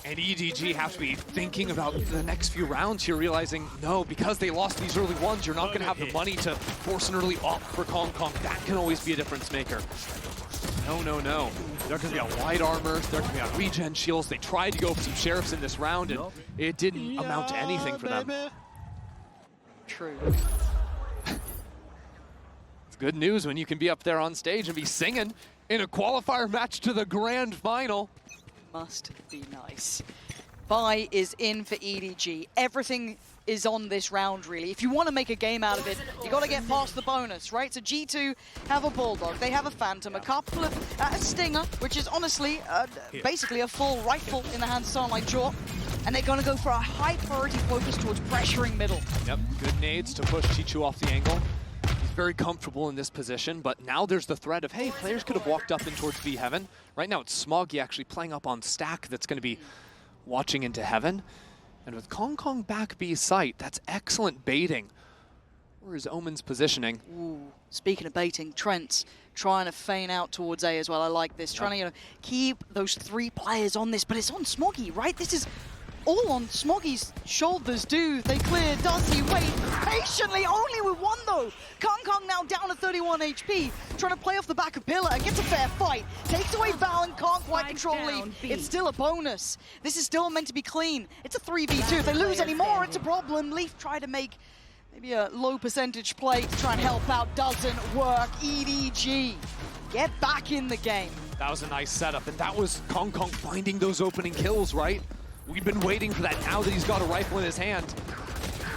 Speaker 9: And EDG have to be thinking about the next few rounds here, realizing, no, because they lost these early ones, you're not going to have the money to force an early op for Kong Kong. That can always be a difference maker. No. They're going to be on wide armor. They're going to be on regen shields. They tried to go for some sheriffs in this round, and it didn't amount to anything for them.
Speaker 10: True.
Speaker 9: It's good news when you can be up there on stage and be singing in a qualifier match to the grand final.
Speaker 10: Must be nice. Bye is in for EDG. Everything is on this round, really. If you want to make a game out of it, you got to get past the bonus, right? So G2 have a Bulldog, they have a Phantom, a couple of a Stinger, which is honestly basically a full rifle in the hands of someone like Jaw. And they're going to go for a high priority focus towards pressuring middle.
Speaker 9: Yep, good nades to push Chichu off the angle. He's very comfortable in this position, but now there's the threat of, hey, players could have walked up in towards B Heaven. Right now it's Smoggy actually playing up on Stack that's going to be watching into Heaven. And with Kong Kong back B site, that's excellent baiting. Where is Omen's positioning?
Speaker 10: Ooh, speaking of baiting, Trent's trying to feign out towards A as well. I like this. Trying to keep those 3 players on this, but it's on Smoggy, right? This is all on Smoggy's shoulders. Do they clear? Does he wait patiently? Only with 1 though. Kong Kong now down to 31 HP, trying to play off the back of Pillar and gets a fair fight. Takes away Val and can't quite control Leaf. It's still a bonus. This is still meant to be clean. It's a 3v2. If they lose any more, it's a problem. Leaf tried to make maybe a low percentage play to try and help out. Doesn't work. EDG, get back in the game.
Speaker 9: That was a nice setup, and that was Kong Kong finding those opening kills, right? We've been waiting for that now that he's got a rifle in his hand.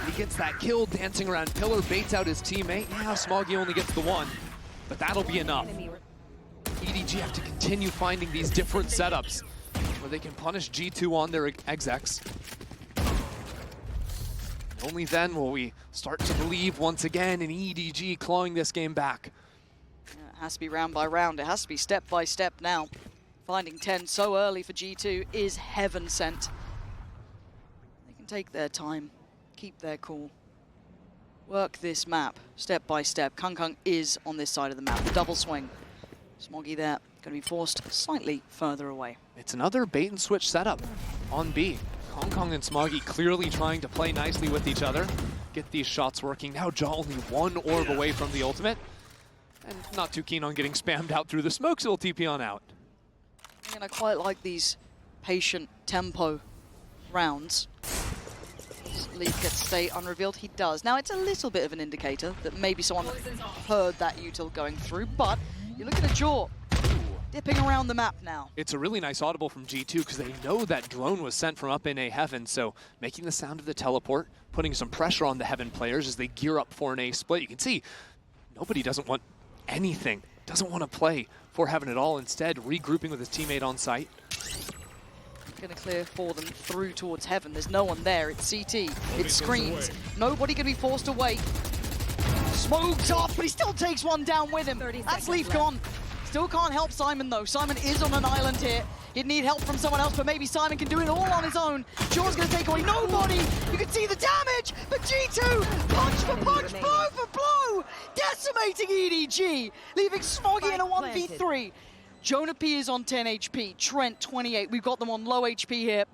Speaker 9: He gets that kill, dancing around Pillar, baits out his teammate. Yeah, Smoggy only gets the 1, but that'll be enough. EDG have to continue finding these different setups where they can punish G2 on their execs. Only then will we start to believe once again in EDG clawing this game back.
Speaker 10: Yeah, it has to be round by round. It has to be step by step now. Finding 10 so early for G2 is heaven sent. They can take their time, keep their cool, work this map step by step. Kung Kung is on this side of the map. Double swing. Smoggy there, going to be forced slightly further away.
Speaker 9: It's another bait and switch setup on B. Kong Kong and Smoggy clearly trying to play nicely with each other, get these shots working. Now Jaw only 1 orb away from the ultimate, and not too keen on getting spammed out through the smoke, so he'll TP on out.
Speaker 10: And I quite like these patient tempo rounds. Leaf gets to stay unrevealed. He does. Now, it's a little bit of an indicator that maybe someone heard that util going through, but you're looking at Jaw dipping around the map now.
Speaker 9: It's a really nice audible from G2 because they know that drone was sent from up in A Heaven, so making the sound of the teleport, putting some pressure on the Heaven players as they gear up for an A split. You can see nobody doesn't want anything, doesn't want to play for Heaven at all. Instead, regrouping with his teammate on site.
Speaker 10: Going to clear for them through towards Heaven. There's no one there. It's CT. It screens. Nobody can be forced away. Smokes off, but he still takes 1 down with him. That's Leaf gone. Still can't help Simon though. Simon is on an island here. He'd need help from someone else, but maybe Simon can do it all on his own. Jaw's gonna take away nobody. You can see the damage, but G2, punch for punch, blow for blow, decimating EDG, leaving Smoggy in a 1v3. Jonah P is on 10 HP, Trent 28. We've got them on low HP here.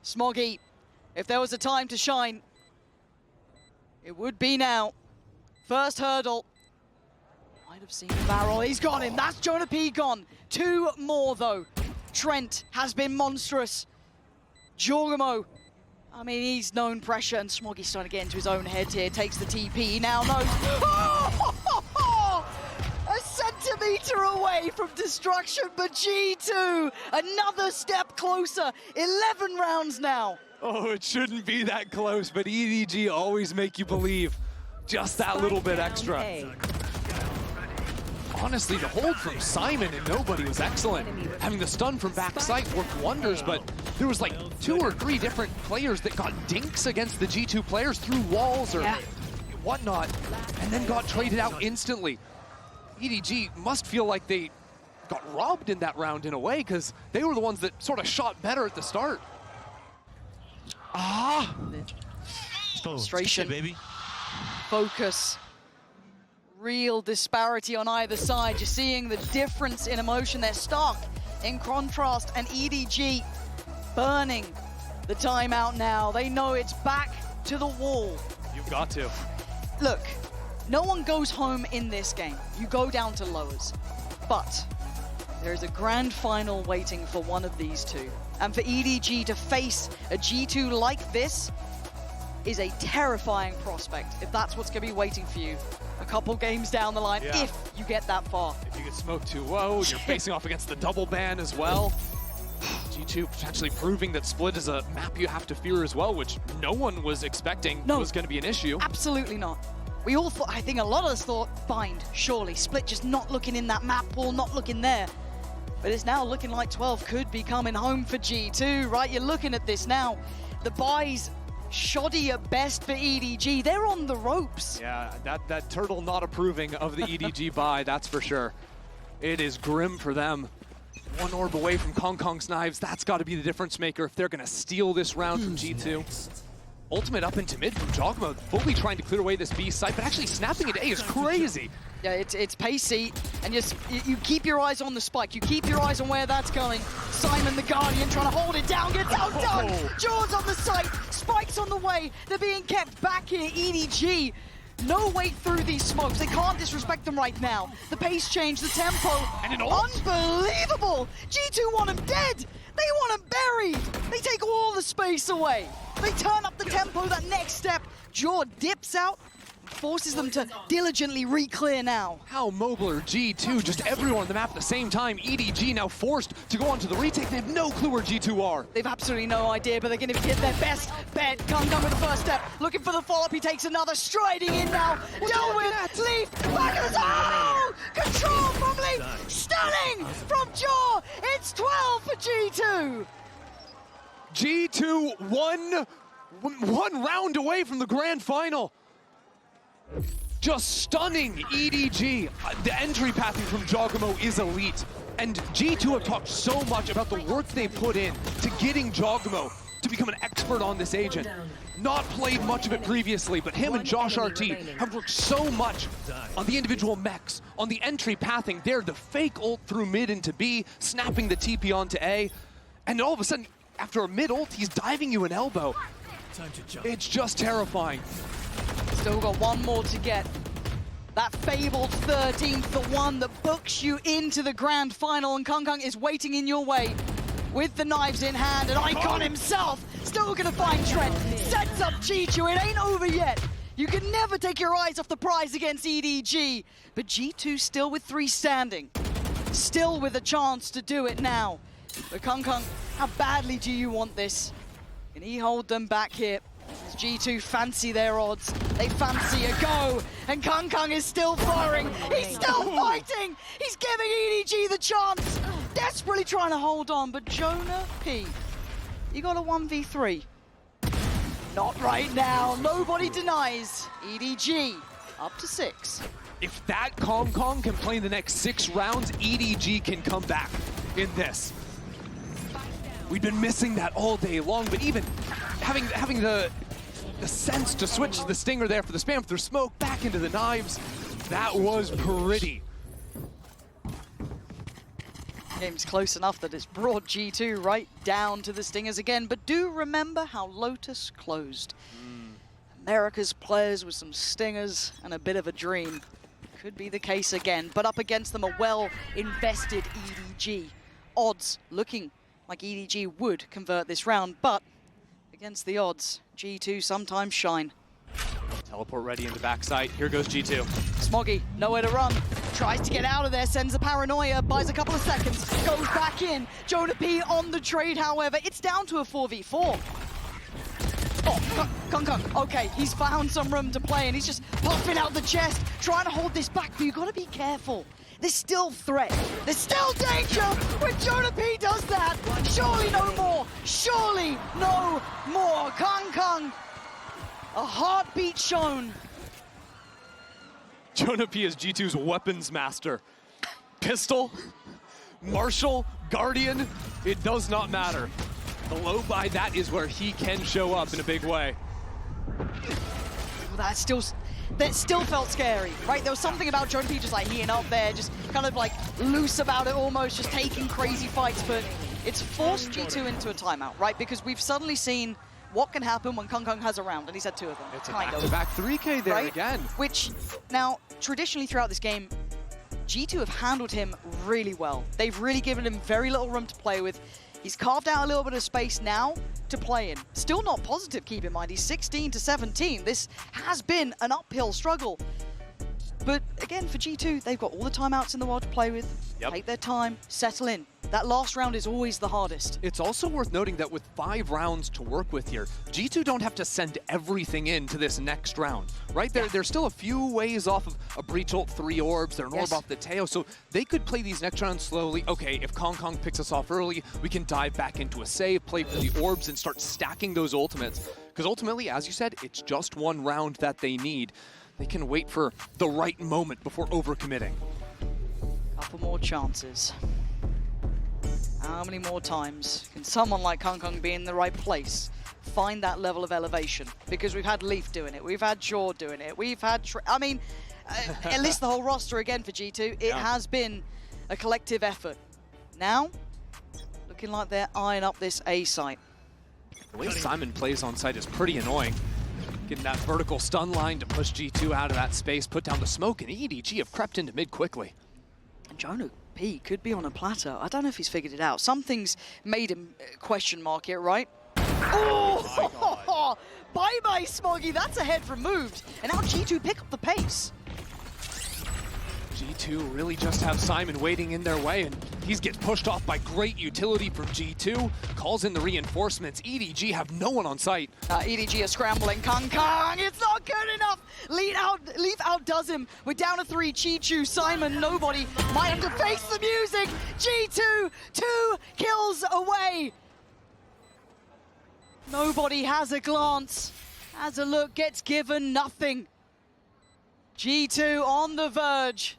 Speaker 10: Smoggy, if there was a time to shine, it would be now. First hurdle. Might have seen the barrel. He's got him. That's Jonah P gone. 2 more, though. Trent has been monstrous. Jorgamo, I mean, he's known pressure, and Smoggy's starting to get into his own head here. Takes the TP. He now knows. Oh! A centimeter away from destruction, but G2, another step closer. 11 rounds now.
Speaker 9: Oh, it shouldn't be that close, but EDG always make you believe just that little bit extra. Honestly, the hold from Simon and nobody was excellent. Having the stun from backside worked wonders, but there was like 2 or 3 different players that got dinks against the G2 players through walls or whatnot, and then got traded out instantly. EDG must feel like they got robbed in that round in a way, because they were the ones that sort of shot better at the start.
Speaker 10: Frustration, baby. Focus. Real disparity on either side. You're seeing the difference in emotion. They're stark in contrast, and EDG burning the timeout now. They know it's back to the wall.
Speaker 9: You've got to.
Speaker 10: Look, no one goes home in this game. You go down to lowers. But there's a grand final waiting for one of these two. And for EDG to face a G2 like this is a terrifying prospect, if that's what's going to be waiting for you a couple games down the line, if you get that far.
Speaker 9: If you get smoked too low, you're facing off against the double ban as well. G2 potentially proving that Split is a map you have to fear as well, which no one was expecting was going to be an issue.
Speaker 10: Absolutely not. We all thought, I think a lot of us thought, Bind, surely. Split just not looking in that map pool, not looking there. But it's now looking like 12 could be coming home for G2, right? You're looking at this now. The buys shoddy at best for EDG. They're on the ropes.
Speaker 9: Yeah, that turtle not approving of the EDG buy, that's for sure. It is grim for them. 1 orb away from Kong Kong's knives. That's got to be the difference maker if they're going to steal this round from G2. Ultimate up into mid from Jogmo, fully trying to clear away this B site, but actually snapping it A is crazy.
Speaker 10: Yeah, it's pacey, and you keep your eyes on the spike. You keep your eyes on where that's going. Simon the Guardian trying to hold it down, gets outdone. Jaws on the site, spikes on the way. They're being kept back here. EDG, no way through these smokes. They can't disrespect them right now. The pace change, the tempo,
Speaker 9: and an ult.
Speaker 10: Unbelievable. G2 want him dead. They want him buried. They take all the space away. They turn up the tempo, that next step. Jaw dips out, forces them to diligently re-clear now.
Speaker 9: How mobile are G2? Just everyone on the map at the same time. EDG now forced to go on to the retake. They have no clue where G2 are.
Speaker 10: They've absolutely no idea, but they're going to get their best bet. Kong with the first step, looking for the follow-up. He takes another, striding in now. Dealt with, Leaf, back of the zone! Control from Leaf, stunning from Jaw. It's 12 for G2.
Speaker 9: G2 one round away from the grand final. Just stunning EDG. The entry pathing from Jogamo is elite. And G2 have talked so much about the work they put in to getting Jogamo to become an expert on this agent. Not played much of it previously, but him and Josh RT have worked so much on the individual mechs, on the entry pathing. They're the fake ult through mid into B, snapping the TP onto A. And all of a sudden, after a mid ult, he's diving you an elbow. It's just terrifying.
Speaker 10: Still got one more to get. That fabled 13th, the one that books you into the grand final, and Kong is waiting in your way with the knives in hand, and Icon himself still gonna find Trent. Sets up G2, it ain't over yet. You can never take your eyes off the prize against EDG, but G2 still with 3 standing. Still with a chance to do it now. But Kong, how badly do you want this? Can he hold them back here? Does G2 fancy their odds? They fancy a go, and Kong is still firing. He's still fighting. He's giving EDG the chance. Desperately trying to hold on, but Jonah P, you got a 1v3. Not right now. Nobody denies. EDG up to 6.
Speaker 9: If that Kong can play in the next 6 rounds, EDG can come back in this. We've been missing that all day long, but even having the sense to switch the Stinger there for the spam through smoke back into the knives, that was pretty.
Speaker 10: Game's close enough that it's brought G2 right down to the Stingers again, but do remember how Lotus closed. America's players with some Stingers and a bit of a dream. Could be the case again, but up against them a well-invested EDG. Odds looking like EDG would convert this round, but against the odds, G2 sometimes shine.
Speaker 9: Teleport ready into backside. Here goes G2.
Speaker 10: Smoggy, nowhere to run. Tries to get out of there, sends a paranoia, buys a couple of seconds, goes back in. Jonah P on the trade, however. It's down to a 4v4. Oh, Kung, okay, he's found some room to play and he's just puffing out the chest, trying to hold this back, but you've got to be careful. There's still threat. There's still danger when Jonah P does that. Surely no more. Surely no more. Kung, a heartbeat shown.
Speaker 9: Jonah P is G2's weapons master. Pistol, Marshall, Guardian, it does not matter. The low buy, that is where he can show up in a big way.
Speaker 10: That still felt scary, right? There was something about Jonah P just like heating up there, just kind of like loose about it almost, just taking crazy fights, but it's forced G2 into a timeout, right? Because we've suddenly seen what can happen when Kung has a round, and he's had 2 of them.
Speaker 9: It's a back-to-back 3K there
Speaker 10: right?
Speaker 9: again.
Speaker 10: Which, now, traditionally throughout this game, G2 have handled him really well. They've really given him very little room to play with. He's carved out a little bit of space now to play in. Still not positive, keep in mind. He's 16 to 17. This has been an uphill struggle. But again, for G2, they've got all the timeouts in the world to play with.
Speaker 9: Yep.
Speaker 10: Take their time, settle in. That last round is always the hardest.
Speaker 9: It's also worth noting that with 5 rounds to work with here, G2 don't have to send everything into this next round, right? They're still a few ways off of a Breach Ult, 3 orbs, they're an orb off the Teo, so they could play these next rounds slowly. Okay, if Kong picks us off early, we can dive back into a save, play for the orbs, and start stacking those ultimates. Because ultimately, as you said, it's just 1 round that they need. They can wait for the right moment before overcommitting.
Speaker 10: Couple more chances. How many more times can someone like Kung be in the right place, find that level of elevation? Because we've had Leaf doing it, we've had Jaw doing it, we've had... I mean, at least the whole roster again for G2. It has been a collective effort. Now, looking like they're eyeing up this A site.
Speaker 9: The way Simon plays on site is pretty annoying. Getting that vertical stun line to push G2 out of that space, put down the smoke, and EDG have crept into mid quickly.
Speaker 10: And Jonah P could be on a platter. I don't know if he's figured it out. Something's made him question mark it, right? Oh! Bye-bye, Smoggy. That's a head removed. And now G2 pick up the pace.
Speaker 9: G2 really just have Simon waiting in their way, and he gets pushed off by great utility from G2. Calls in the reinforcements. EDG have no one on site.
Speaker 10: EDG are scrambling. Kung, it's not good enough. Leaf outdoes him. We're down to 3. Chi-Chu, Simon, nobody. Might have to face the music. G2, 2 kills away. Nobody has a glance. Has a look, gets given nothing. G2 on the verge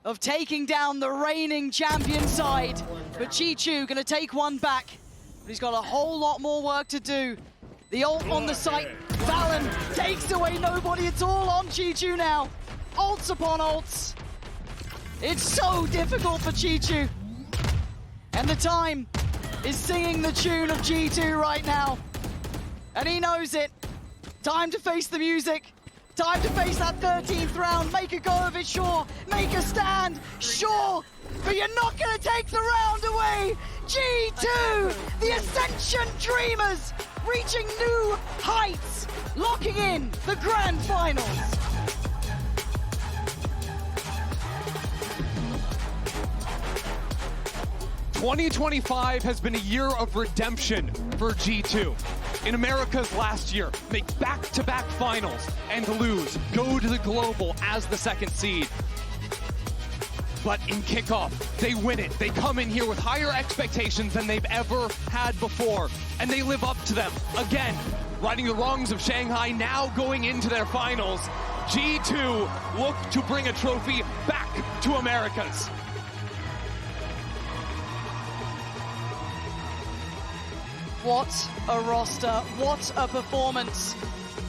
Speaker 10: of taking down the reigning champion side. But Chi-Chu gonna take one back. But he's got a whole lot more work to do. The ult on the site. Valen takes away nobody. It's all on Chi-Chu now. Ults upon ults. It's so difficult for Chi-Chu. And the time is singing the tune of G2 right now. And he knows it. Time to face the music. Time to face that 13th round. Make a go of it, sure. Make a stand, sure. But you're not going to take the round away. G2, the Ascension Dreamers, reaching new heights, locking in the grand finals.
Speaker 9: '2025 has been a year of redemption for G2. In America's last year, make back-to-back finals and lose, go to the global as the 2nd seed. But in kickoff, they win it. They come in here with higher expectations than they've ever had before, and they live up to them. Again, righting the wrongs of Shanghai, now going into their finals. G2 look to bring a trophy back to Americas.
Speaker 10: What a roster, what a performance.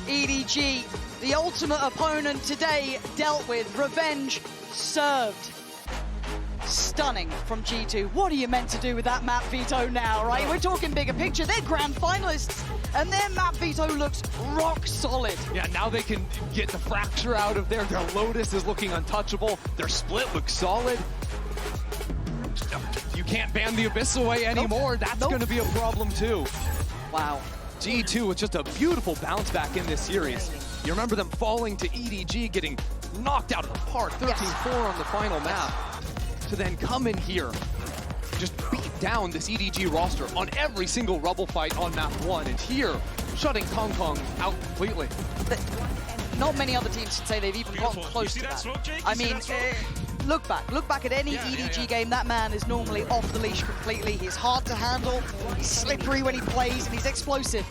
Speaker 10: EDG, the ultimate opponent today, dealt with, revenge served. Stunning from G2. What are you meant to do with that map veto now, right? We're talking bigger picture. They're grand finalists, and their map veto looks rock solid.
Speaker 9: Yeah, now they can get the fracture out of there. Their Lotus is looking untouchable. Their split looks solid. You can't ban the Abyss away anymore. That's going to be a problem too.
Speaker 10: Wow.
Speaker 9: G2 with just a beautiful bounce back in this series. You remember them falling to EDG, getting knocked out of the park, 13-4 on the final map, to then come in here, just beat down this EDG roster on every single rubble fight on map 1, and here, shutting Kong Kong out completely.
Speaker 10: Not many other teams should say they've even gotten close to that. I mean, look back at any EDG game. That man is normally off the leash completely. He's hard to handle, he's slippery when he plays, and he's explosive.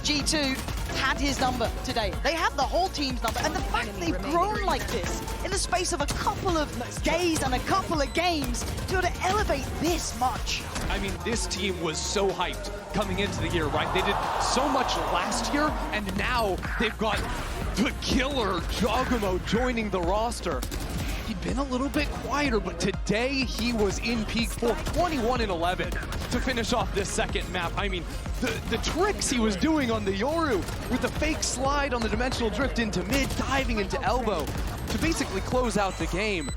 Speaker 10: G2 had his number today. They had the whole team's number, and the fact that they've grown like this in the space of a couple of days and a couple of games to be able to elevate this much.
Speaker 9: I mean, this team was so hyped coming into the year, right? They did so much last year, and now they've got the killer Jogamo joining the roster. He'd been a little bit quieter, but today he was in peak form, 21-11 to finish off this second map. I mean, the tricks he was doing on the Yoru with the fake slide on the dimensional drift into mid, diving into elbow to basically close out the game.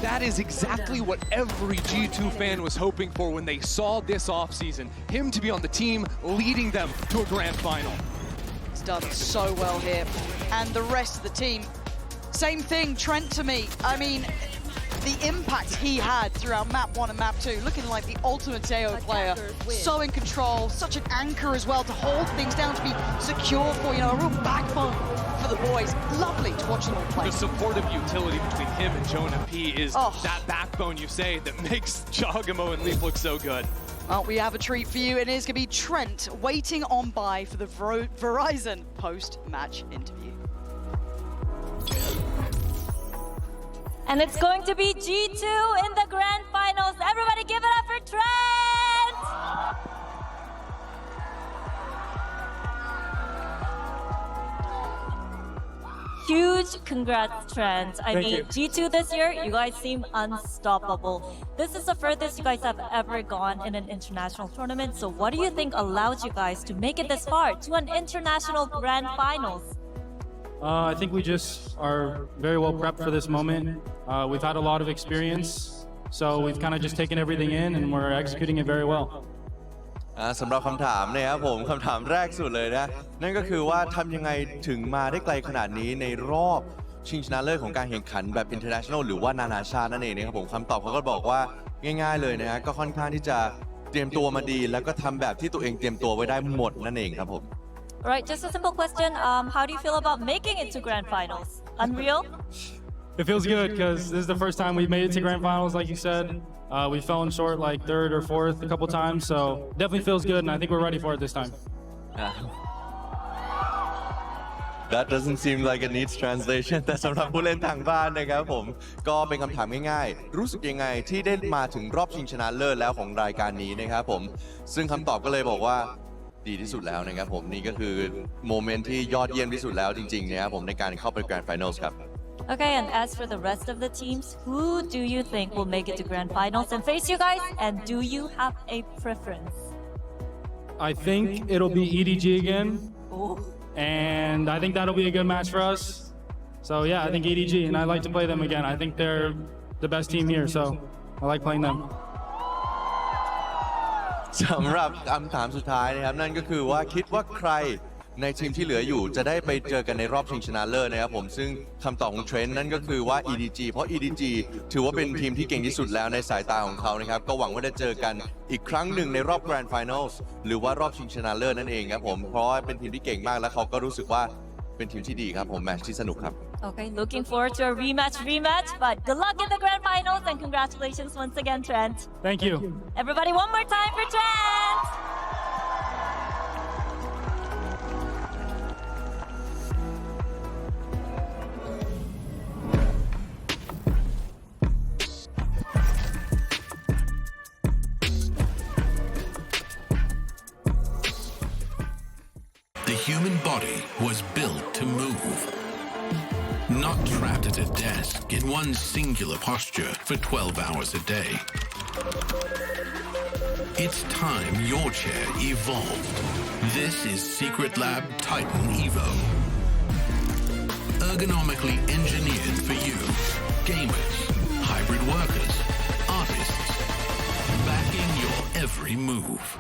Speaker 9: That is exactly what every G2 fan was hoping for when they saw this offseason. Him to be on the team, leading them to a grand final.
Speaker 10: He's done so well here. And the rest of the team, same thing, Trent to me. I mean, the impact he had throughout map 1 and map 2, looking like the ultimate AO player. So in control, such an anchor as well to hold things down, to be secure for, you know, a real backbone for the boys. Lovely to watch them all play.
Speaker 9: The supportive utility between him and Jonah P is that backbone you say that makes Jogamo and Leaf look so good.
Speaker 10: Well, we have a treat for you. It is going to be Trent waiting on by for the Verizon post-match interview.
Speaker 1: And it's going to be G2 in the grand finals. Everybody give it up for Trent! Huge congrats, Trent. I mean, G2 this year, you guys seem unstoppable. This is the furthest you guys have ever gone in an international tournament. So what do you think allowed you guys to make it this far to an international grand finals?
Speaker 11: I think we just are very well prepped for this moment. We've had a lot of experience, so we've kind of just taken everything in and we're executing it very well.
Speaker 12: สำหรับคำถามนะครับผมคำถามแรกสุดเลยนะนั่นก็คือว่าทำยังไงถึงมาได้ไกลขนาดนี้ในรอบชิงชนะเลิศของการแข่งขันแบบ international หรือว่านานาชาตินั่นเองนะครับผมคำตอบเขาก็บอกว่าง่ายๆเลยนะฮะก็ค่อนข้างที่จะเตรียมตัวมาดีแล้วก็ทำแบบที่ตัวเองเตรียมตัวไว้ได้หมดนั่นเองครับผม
Speaker 1: Right, just a simple question. How do you feel about making it to grand finals? Unreal?
Speaker 11: It feels good because this is the first time we've made it to grand finals, like you said. We fell short like third or fourth a couple times, so definitely feels good, and I think we're ready for it this time.
Speaker 12: That doesn't seem like it needs translation แต่สำหรับผู้เล่นทางบ้านนะครับผมก็เป็นคำถามง่ายๆรู้สึกยังไงที่ได้มาถึงรอบชิงชนะเลิศแล้วของรายการนี้นะครับผมซึ่งคำตอบก็เลยบอกว่าดีที่สุดแล้วนะครับผมนี่ก็คือโมเมนต์ที่ยอดเยี่ยมที่สุดแล้วจริงๆนะครับผมในการเข้าไป Grand Finals ครับ
Speaker 1: Okay, and as for the rest of the teams, who do you think will make it to grand finals and face you guys? And do you have a preference?
Speaker 11: I think it'll be EDG again, and I think that'll be a good match for us. So yeah, I think EDG, and I'd like to play them again. I think they're the best team here, so I like playing them.
Speaker 12: สำหรับคำถามสุดท้ายนะครับนั่นก็คือว่าคิดว่าใครในทีมที่เหลืออยู่จะได้ไปเจอกันในรอบชิงชนะเลิศนะครับผมซึ่งคำตอบของเทรนด์นั่นก็คือว่า EDG เพราะ EDG ถือว่าเป็นทีมที่เก่งที่สุดแล้วในสายตาของเขานะครับก็หวังว่าจะเจอกันอีกครั้งหนึ่งในรอบ Grand Finals หรือว่ารอบชิงชนะเลิศนั่นเองครับผมเพราะว่าเป็นทีมที่เก่งมากและเขาก็รู้สึกว่าเป็นทีมที่ดีครับผมแมตช์ที่สนุกครับ
Speaker 1: Okay, looking forward to a rematch, but good luck in the grand finals and congratulations once again, Trent.
Speaker 11: Thank you.
Speaker 1: Everybody, one more time for Trent!
Speaker 13: human body was built to move. Not trapped at a desk in one singular posture for 12 hours a day. It's time your chair evolved. This is Secret Lab Titan Evo. Ergonomically engineered for you, gamers, hybrid workers, artists, backing your every move.